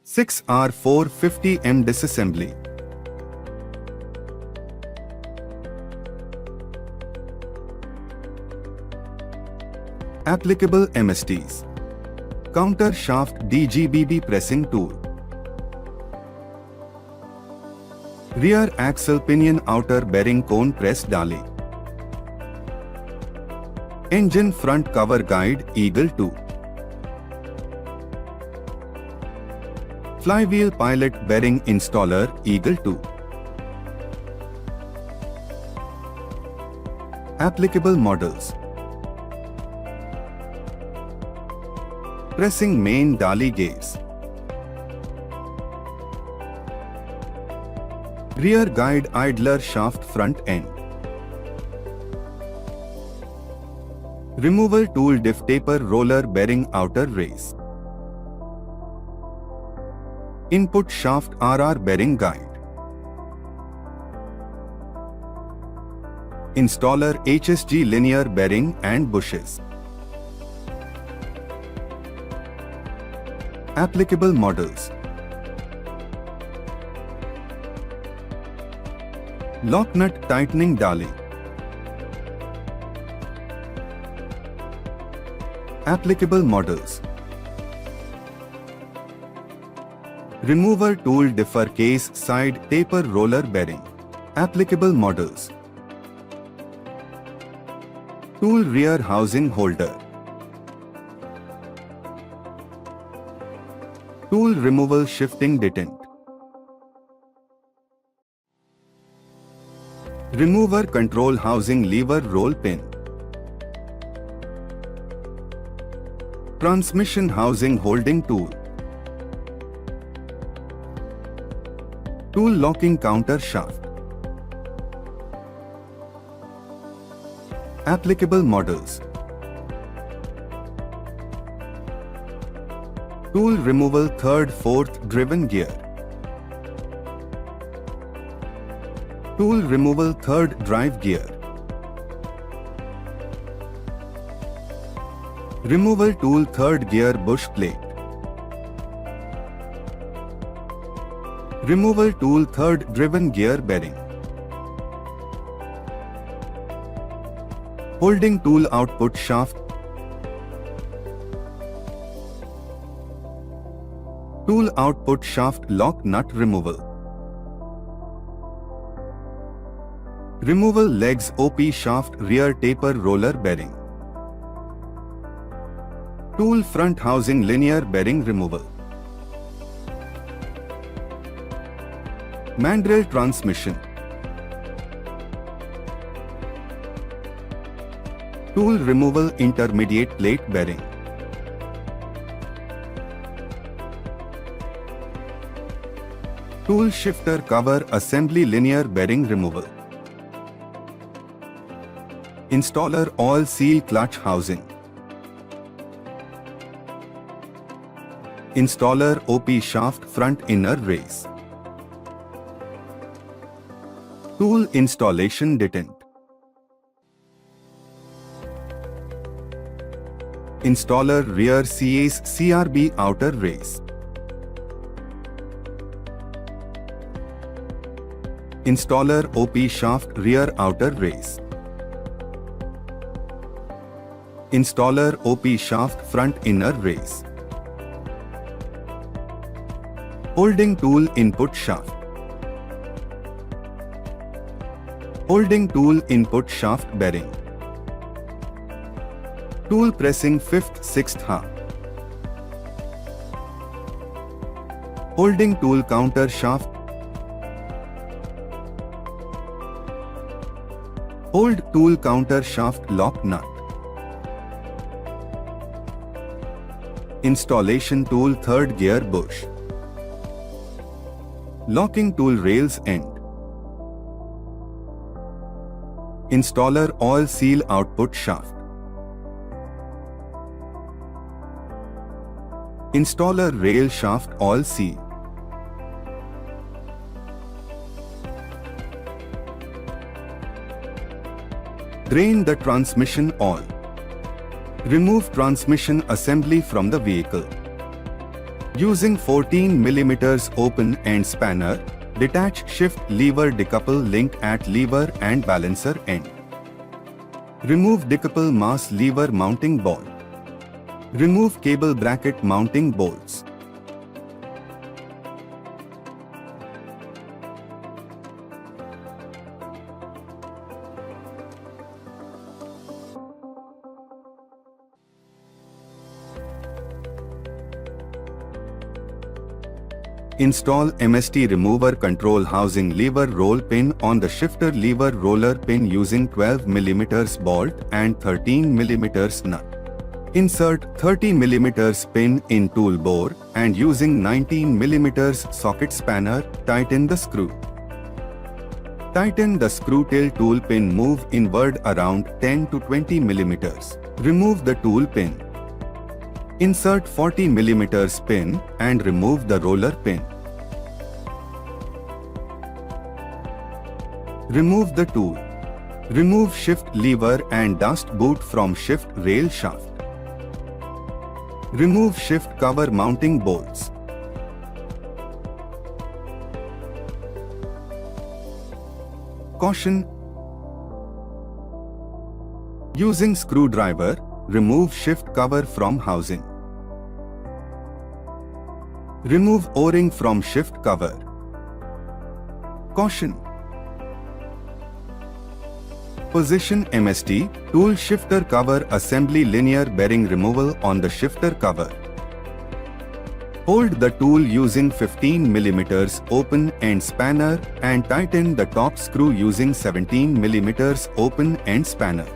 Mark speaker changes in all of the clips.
Speaker 1: 6R450M disassembly. Applicable MSTs. Counter shaft DGBB pressing tool. Rear axle pinion outer bearing cone press Dali. Engine front cover guide Eagle 2. Flywheel pilot bearing installer Eagle 2. Applicable models. Pressing main Dali gaze. Rear guide idler shaft front end. Removal tool diff taper roller bearing outer race. Input shaft RR bearing guide. Installer HSG linear bearing and bushes. Applicable models. Lock nut tightening Dali. Applicable models. Remover tool differ case side taper roller bearing. Applicable models. Tool rear housing holder. Tool removal shifting detent. Remover control housing lever roll pin. Transmission housing holding tool. Tool locking counter shaft. Applicable models. Tool removal 3rd 4th driven gear. Tool removal 3rd drive gear. Removal tool 3rd gear bush plate. Removal tool 3rd driven gear bearing. Holding tool output shaft. Tool output shaft lock nut removal. Removal legs OP shaft rear taper roller bearing. Tool front housing linear bearing removal. Mandrel transmission. Tool removal intermediate plate bearing. Tool shifter cover assembly linear bearing removal. Installer all seal clutch housing. Installer OP shaft front inner race. Tool installation detent. Installer rear CA's CRB outer race. Installer OP shaft rear outer race. Installer OP shaft front inner race. Holding tool input shaft. Holding tool input shaft bearing. Tool pressing 5th 6th half. Holding tool counter shaft. Hold tool counter shaft lock nut. Installation tool 3rd gear bush. Locking tool rails end. Installer all seal output shaft. Installer rail shaft all seal. Drain the transmission oil. Remove transmission assembly from the vehicle. Using 14 mm open end spanner, detach shift lever decouple link at lever and balancer end. Remove decouple mass lever mounting ball. Remove cable bracket mounting bolts. Install MST remover control housing lever roll pin on the shifter lever roller pin using 12 mm bolt and 13 mm nut. Insert 30 mm pin in tool bore and using 19 mm socket spanner, tighten the screw. Tighten the screw till tool pin move inward around 10 to 20 mm. Remove the tool pin. Insert 40 mm pin and remove the roller pin. Remove the tool. Remove shift lever and dust boot from shift rail shaft. Remove shift cover mounting bolts. Caution: using screwdriver, remove shift cover from housing. Remove O-ring from shift cover. Caution: position MST tool shifter cover assembly linear bearing removal on the shifter cover. Hold the tool using 15 mm open end spanner and tighten the top screw using 17 mm open end spanner.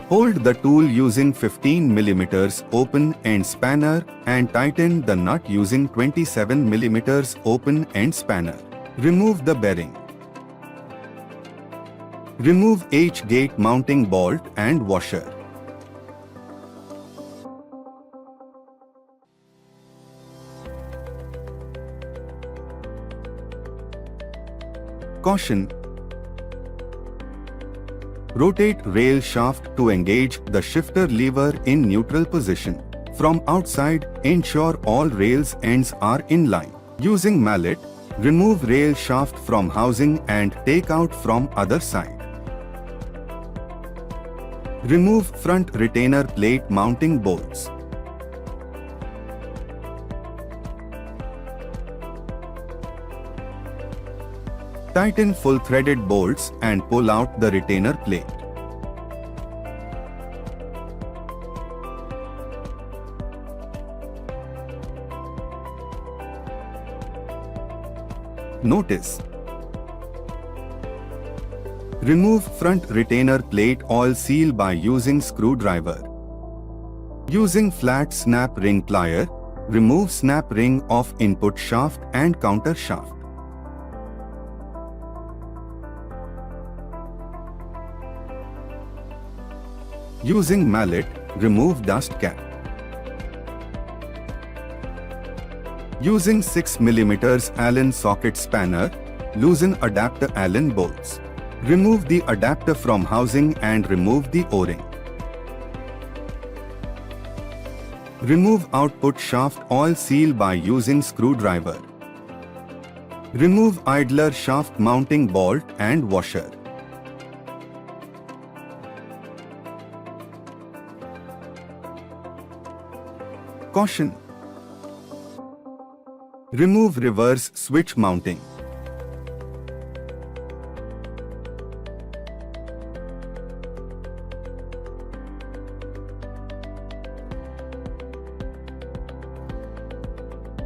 Speaker 1: Hold the tool using 15 mm open end spanner and tighten the nut using 27 mm open end spanner. Remove the bearing. Remove H-gate mounting bolt and washer. Caution: rotate rail shaft to engage the shifter lever in neutral position. From outside, ensure all rails ends are in line. Using mallet, remove rail shaft from housing and take out from other side. Remove front retainer plate mounting bolts. Tighten full threaded bolts and pull out the retainer plate. Notice: remove front retainer plate oil seal by using screwdriver. Using flat snap ring plier, remove snap ring of input shaft and counter shaft. Using mallet, remove dust cap. Using 6 mm Allen socket spanner, loosen adapter Allen bolts. Remove the adapter from housing and remove the O-ring. Remove output shaft oil seal by using screwdriver. Remove idler shaft mounting bolt and washer. Caution: remove reverse switch mounting.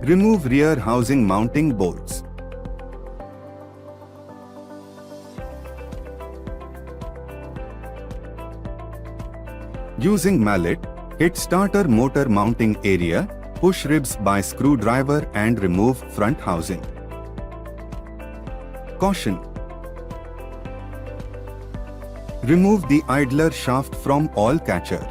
Speaker 1: Remove rear housing mounting bolts. Using mallet, hit starter motor mounting area, push ribs by screwdriver and remove front housing. Caution: remove the idler shaft from oil catcher.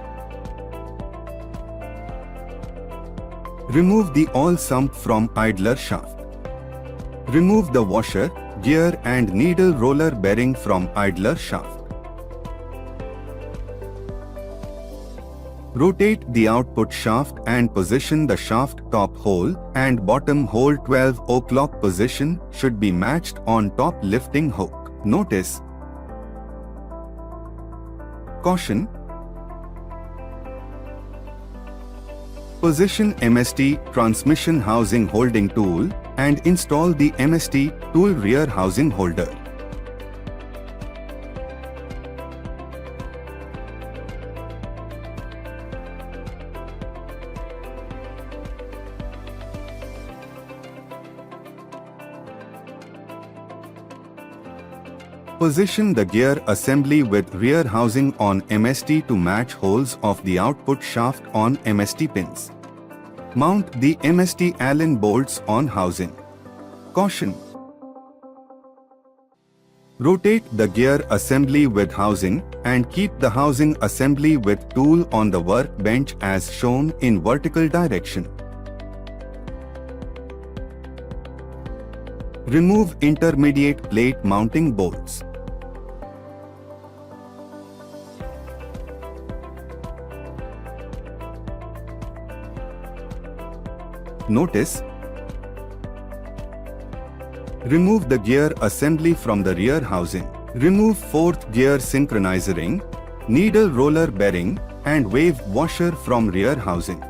Speaker 1: Remove the oil sump from idler shaft. Remove the washer, gear and needle roller bearing from idler shaft. Rotate the output shaft and position the shaft top hole and bottom hole 12 o'clock position should be matched on top lifting hook. Notice: caution. Position MST transmission housing holding tool and install the MST tool rear housing holder. Position the gear assembly with rear housing on MST to match holes of the output shaft on MST pins. Mount the MST Allen bolts on housing. Caution: rotate the gear assembly with housing and keep the housing assembly with tool on the workbench as shown in vertical direction. Remove intermediate plate mounting bolts. Notice: remove the gear assembly from the rear housing. Remove 4th gear synchronizer ring, needle roller bearing, and wave washer from rear housing.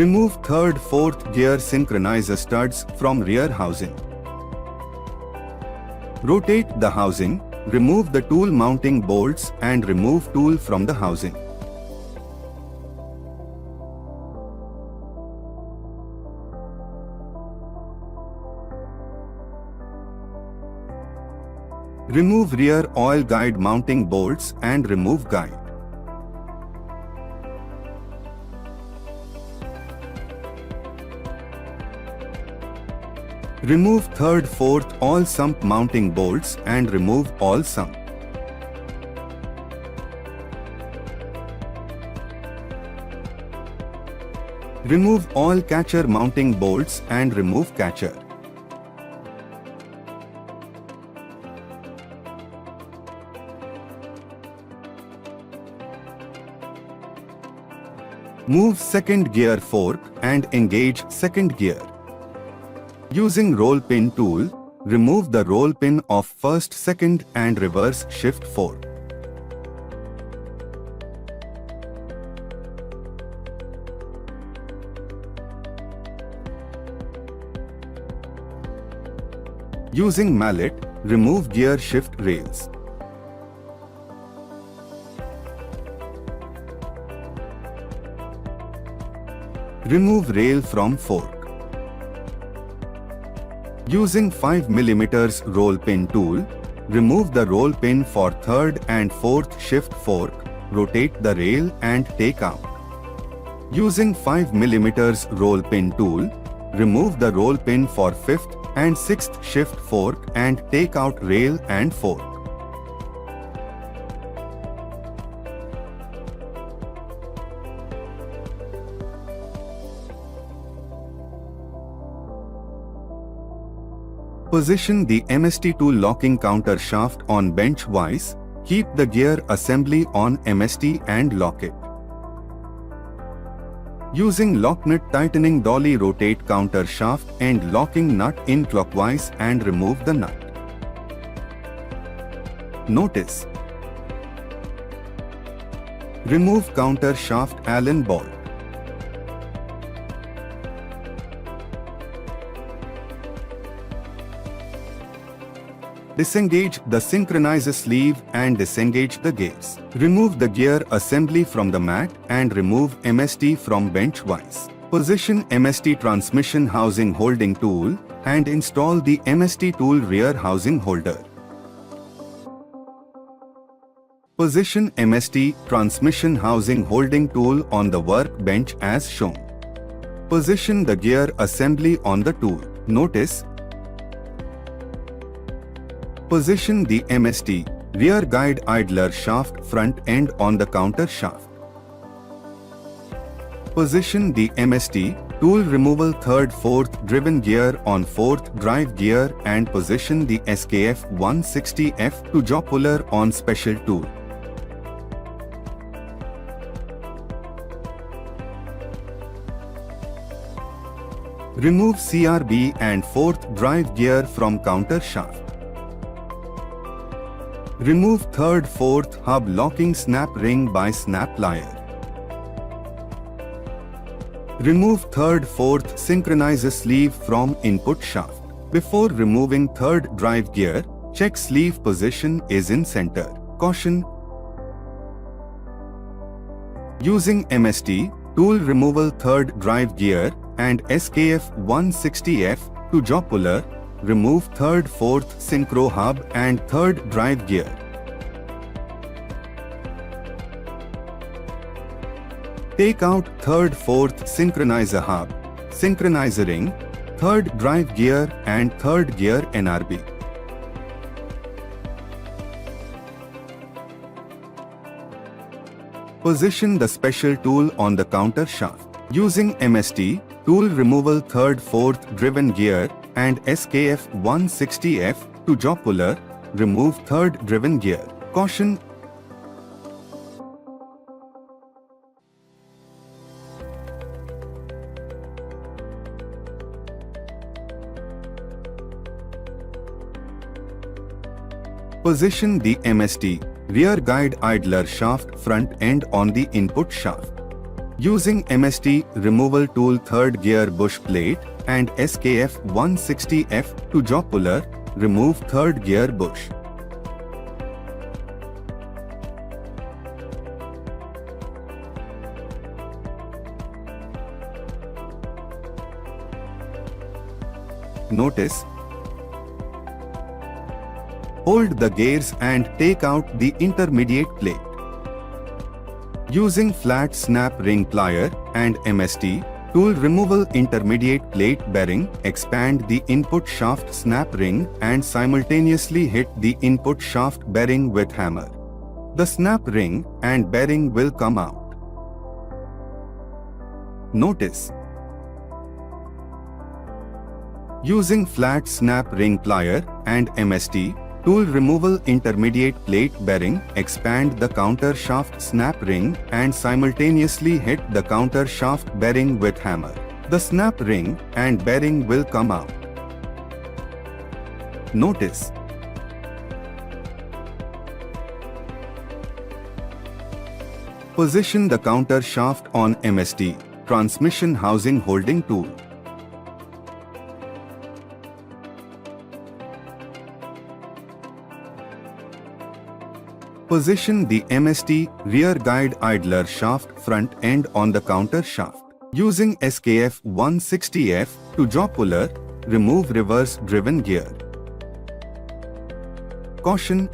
Speaker 1: Remove 3rd, 4th gear synchronizer studs from rear housing. Rotate the housing, remove the tool mounting bolts and remove tool from the housing. Remove rear oil guide mounting bolts and remove guide. Remove 3rd, 4th all sump mounting bolts and remove all sump. Remove all catcher mounting bolts and remove catcher. Move 2nd gear fork and engage 2nd gear. Using roll pin tool, remove the roll pin of 1st, 2nd and reverse shift fork. Using mallet, remove gear shift rails. Remove rail from fork. Using 5 mm roll pin tool, remove the roll pin for 3rd and 4th shift fork, rotate the rail and take out. Using 5 mm roll pin tool, remove the roll pin for 5th and 6th shift fork and take out rail and fork. Position the MST tool locking counter shaft on bench vise, keep the gear assembly on MST and lock it. Using lock nut tightening dolly, rotate counter shaft and locking nut in clockwise and remove the nut. Notice: remove counter shaft Allen bolt. Disengage the synchronizer sleeve and disengage the gears. Remove the gear assembly from the mat and remove MST from bench vise. Position MST transmission housing holding tool and install the MST tool rear housing holder. Position MST transmission housing holding tool on the workbench as shown. Position the gear assembly on the tool. Notice: position the MST rear guide idler shaft front end on the counter shaft. Position the MST tool removal 3rd, 4th driven gear on 4th drive gear and position the SKF 160F to jaw puller on special tool. Remove CRB and fourth drive gear from counter shaft. Remove third, fourth hub locking snap ring by snap plier. Remove third, fourth synchronizer sleeve from input shaft. Before removing third drive gear, check sleeve position is in center. Caution: using MST tool removal third drive gear and SKF 160F to jaw puller, remove third, fourth synchro hub and third drive gear. Take out third, fourth synchronizer hub, synchronizer ring, third drive gear and third gear NRB. Position the special tool on the counter shaft. Using MST tool removal third, fourth driven gear and SKF 160F to jaw puller, remove third driven gear. Caution: position the MST rear guide idler shaft front end on the input shaft. Using MST removal tool third gear bush plate and SKF 160F to jaw puller, remove third gear bush. Notice: hold the gears and take out the intermediate plate. Using flat snap ring plier and MST tool removal intermediate plate bearing, expand the input shaft snap ring and simultaneously hit the input shaft bearing with hammer. The snap ring and bearing will come out. Notice: using flat snap ring plier and MST tool removal intermediate plate bearing, expand the counter shaft snap ring and simultaneously hit the counter shaft bearing with hammer. The snap ring and bearing will come out. Notice: position the counter shaft on MST transmission housing holding tool. Position the MST rear guide idler shaft front end on the counter shaft. Using SKF 160F to jaw puller, remove reverse driven gear. Caution: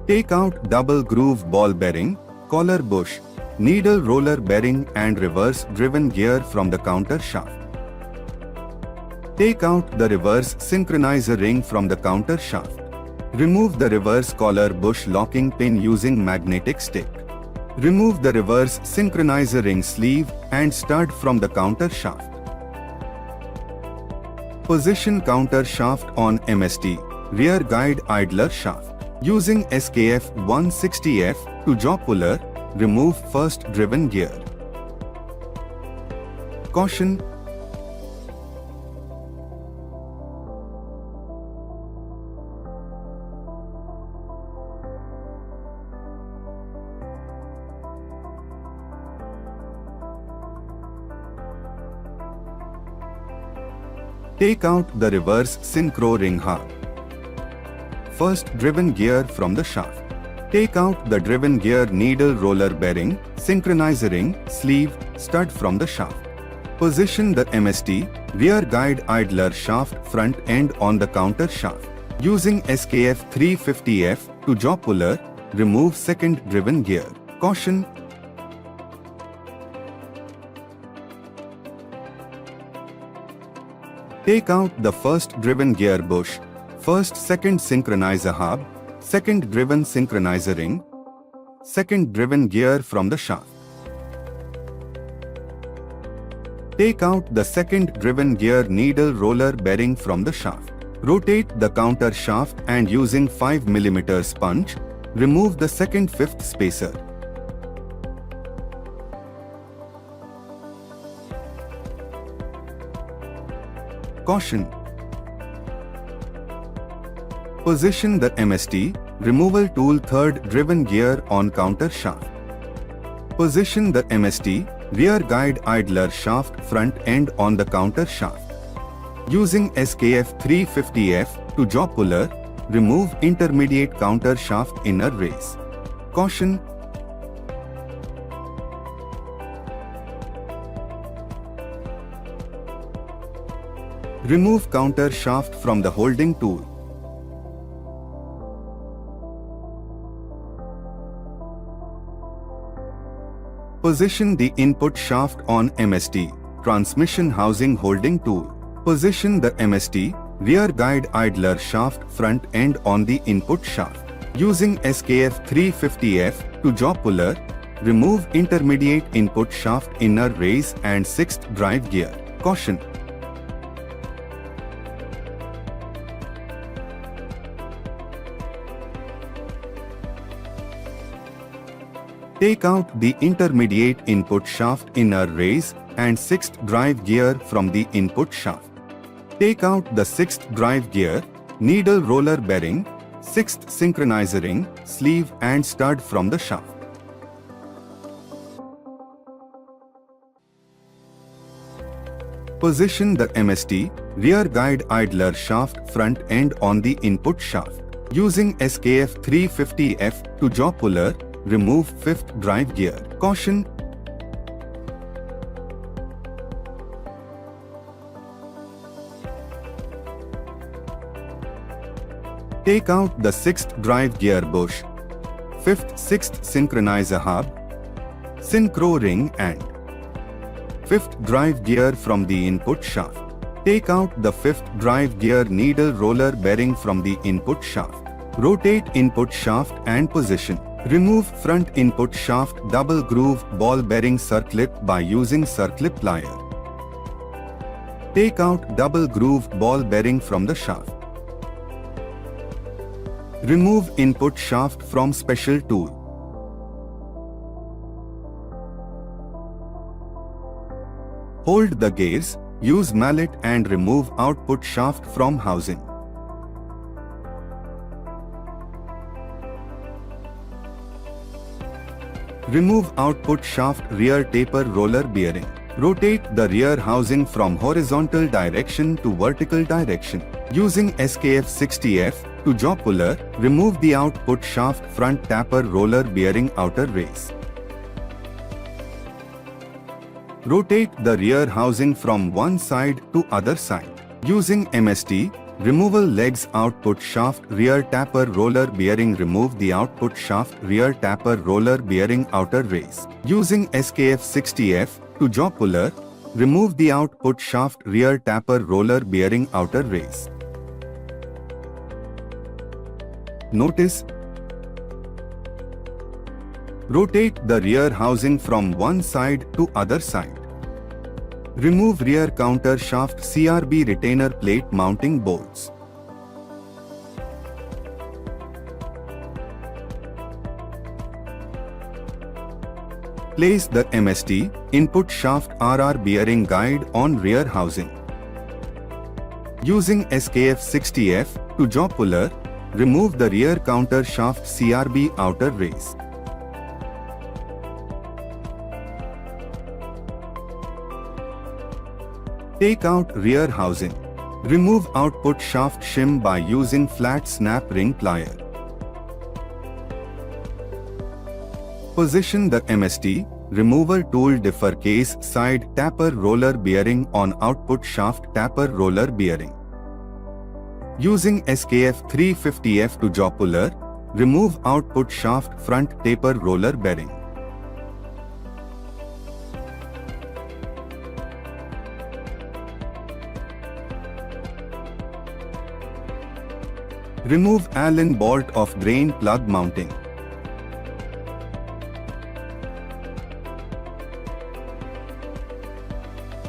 Speaker 1: take out double groove ball bearing, collar bush, needle roller bearing and reverse driven gear from the counter shaft. Take out the reverse synchronizer ring from the counter shaft. Remove the reverse collar bush locking pin using magnetic stick. Remove the reverse synchronizer ring sleeve and stud from the counter shaft. Position counter shaft on MST rear guide idler shaft. Using SKF 160F to jaw puller, remove first driven gear. Caution: take out the reverse synchro ring hub. First driven gear from the shaft. Take out the driven gear needle roller bearing, synchronizer ring, sleeve, stud from the shaft. Position the MST rear guide idler shaft front end on the counter shaft. Using SKF 350F to jaw puller, remove second driven gear. Caution: take out the first driven gear bush, first second synchronizer hub, second driven synchronizer ring, second driven gear from the shaft. Take out the second driven gear needle roller bearing from the shaft. Rotate the counter shaft and using 5 mm punch, remove the second fifth spacer. Caution. Position the MST removal tool third driven gear on counter shaft. Position the MST rear guide idler shaft front end on the counter shaft. Using SKF 350F to jaw puller, remove intermediate counter shaft inner race. Caution. Remove counter shaft from the holding tool. Position the input shaft on MST transmission housing holding tool. Position the MST rear guide idler shaft front end on the input shaft. Using SKF 350F to jaw puller, remove intermediate input shaft inner race and 6th drive gear. Caution. Take out the intermediate input shaft inner race and 6th drive gear from the input shaft. Take out the 6th drive gear, needle roller bearing, 6th synchronizer ring, sleeve and stud from the shaft. Position the MST rear guide idler shaft front end on the input shaft. Using SKF 350F to jaw puller, remove 5th drive gear. Caution. Take out the 6th drive gear bush, 5th 6th synchronizer hub, synchro ring and 5th drive gear from the input shaft. Take out the 5th drive gear needle roller bearing from the input shaft. Rotate input shaft and position. Remove front input shaft double groove ball bearing circlip by using circlip plier. Take out double groove ball bearing from the shaft. Remove input shaft from special tool. Hold the gears, use mallet and remove output shaft from housing. Remove output shaft rear taper roller bearing. Rotate the rear housing from horizontal direction to vertical direction. Using SKF 60F to jaw puller, remove the output shaft front taper roller bearing outer race. Rotate the rear housing from one side to other side. Using MST, removal legs output shaft rear taper roller bearing, remove the output shaft rear taper roller bearing outer race. Using SKF 60F to jaw puller, remove the output shaft rear taper roller bearing outer race. Notice. Rotate the rear housing from one side to other side. Remove rear counter shaft CRB retainer plate mounting bolts. Place the MST input shaft RR bearing guide on rear housing. Using SKF 60F to jaw puller, remove the rear counter shaft CRB outer race. Take out rear housing. Remove output shaft shim by using flat snap ring plier. Position the MST removal tool differ case side taper roller bearing on output shaft taper roller bearing. Using SKF 350F to jaw puller, remove output shaft front taper roller bearing. Remove Allen bolt of drain plug mounting.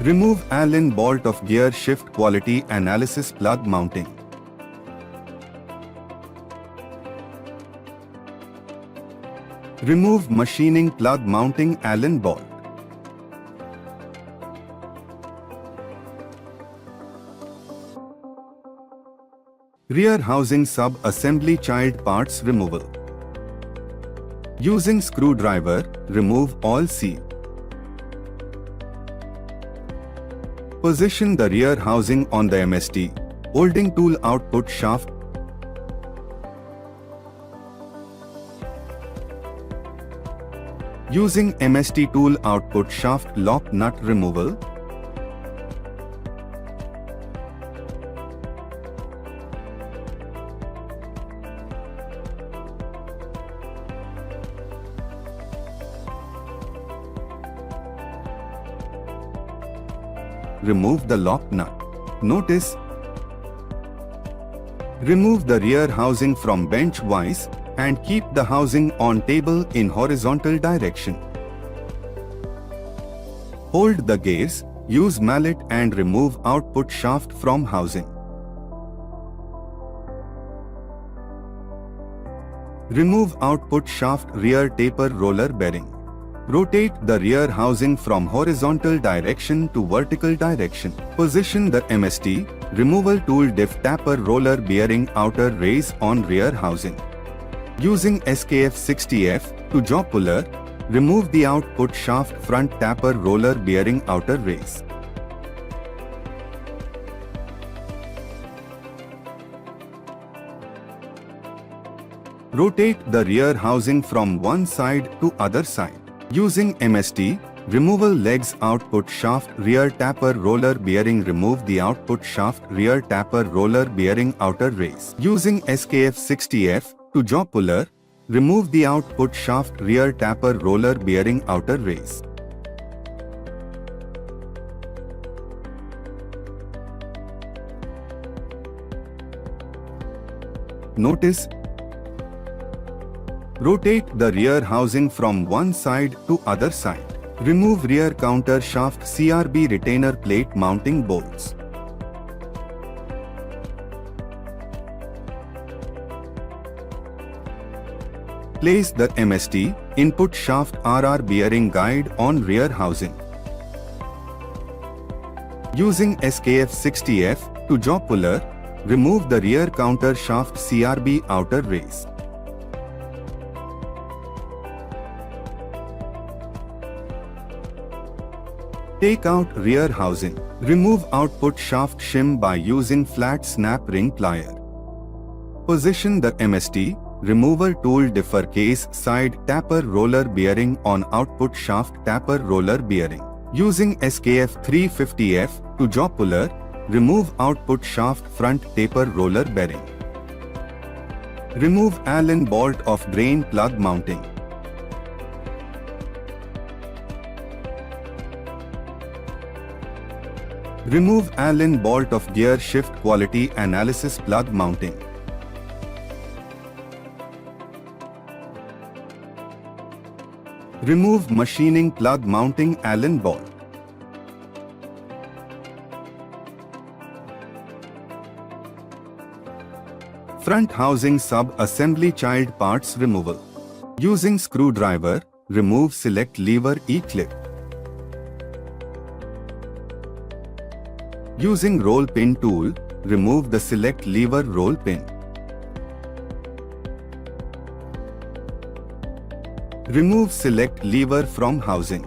Speaker 1: Remove Allen bolt of gear shift quality analysis plug mounting. Remove machining plug mounting Allen bolt. Rear housing sub-assembly child parts removal. Using screwdriver, remove all seal. Position the rear housing on the MST, holding tool output shaft. Using MST tool output shaft lock nut removal. Remove the lock nut. Notice: remove the rear housing from bench vise and keep the housing on table in horizontal direction. Hold the gears, use mallet and remove output shaft from housing. Remove output shaft rear taper roller bearing. Rotate the rear housing from horizontal direction to vertical direction. Position the MST removal tool diff taper roller bearing outer raise on rear housing. Using SKF 60F to jaw puller, remove the output shaft front taper roller bearing outer raise. Rotate the rear housing from one side to other side. Using MST removal legs output shaft rear taper roller bearing, remove the output shaft rear taper roller bearing outer raise. Using SKF 60F to jaw puller, remove the output shaft rear taper roller bearing outer raise. Notice: rotate the rear housing from one side to other side. Remove rear counter shaft CRB retainer plate mounting bolts. Place the MST input shaft RR bearing guide on rear housing. Using SKF 60F to jaw puller, remove the rear counter shaft CRB outer raise. Take out rear housing. Remove output shaft shim by using flat snap ring plier. Position the MST removal tool differ case side taper roller bearing on output shaft taper roller bearing. Using SKF 350F to jaw puller, remove output shaft front taper roller bearing. Remove Allen bolt of drain plug mounting. Remove Allen bolt of gear shift quality analysis plug mounting. Remove machining plug mounting Allen bolt. Front housing sub-assembly child parts removal. Using screwdriver, remove select lever E-clip. Using roll pin tool, remove the select lever roll pin. Remove select lever from housing.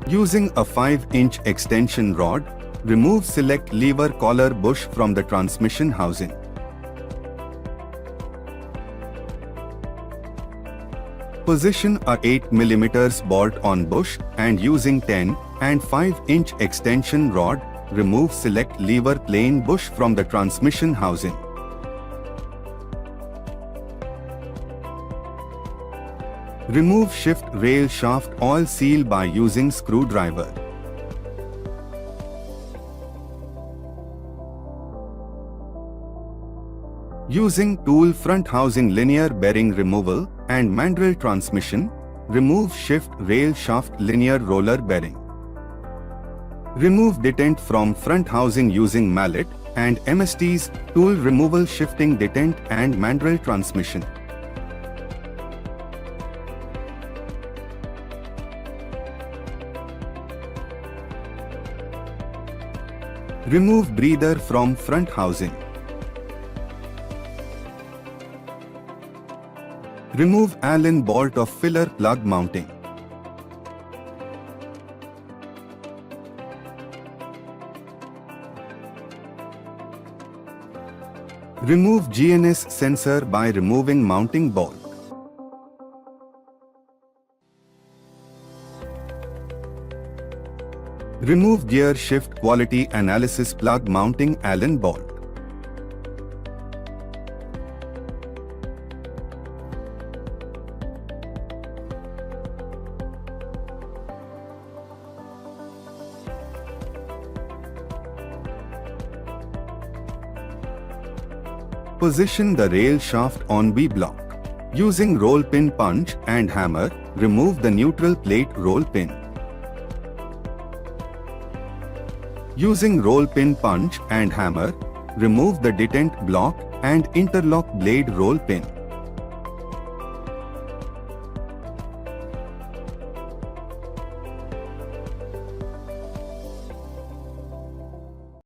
Speaker 1: Using a 5-inch extension rod, remove select lever collar bush from the transmission housing. Position a 8 mm bolt on bush and using 10 and 5-inch extension rod, remove select lever plain bush from the transmission housing. Remove shift rail shaft oil seal by using screwdriver. Using tool front housing linear bearing removal and manual transmission, remove shift rail shaft linear roller bearing. Remove detent from front housing using mallet and MSTs, tool removal, shifting detent and manual transmission. Remove breather from front housing. Remove Allen bolt of filler plug mounting. Remove GNS sensor by removing mounting bolt. Remove gear shift quality analysis plug mounting Allen bolt. Position the rail shaft on B block. Using roll pin punch and hammer, remove the neutral plate roll pin. Using roll pin punch and hammer, remove the detent block and interlock blade roll pin.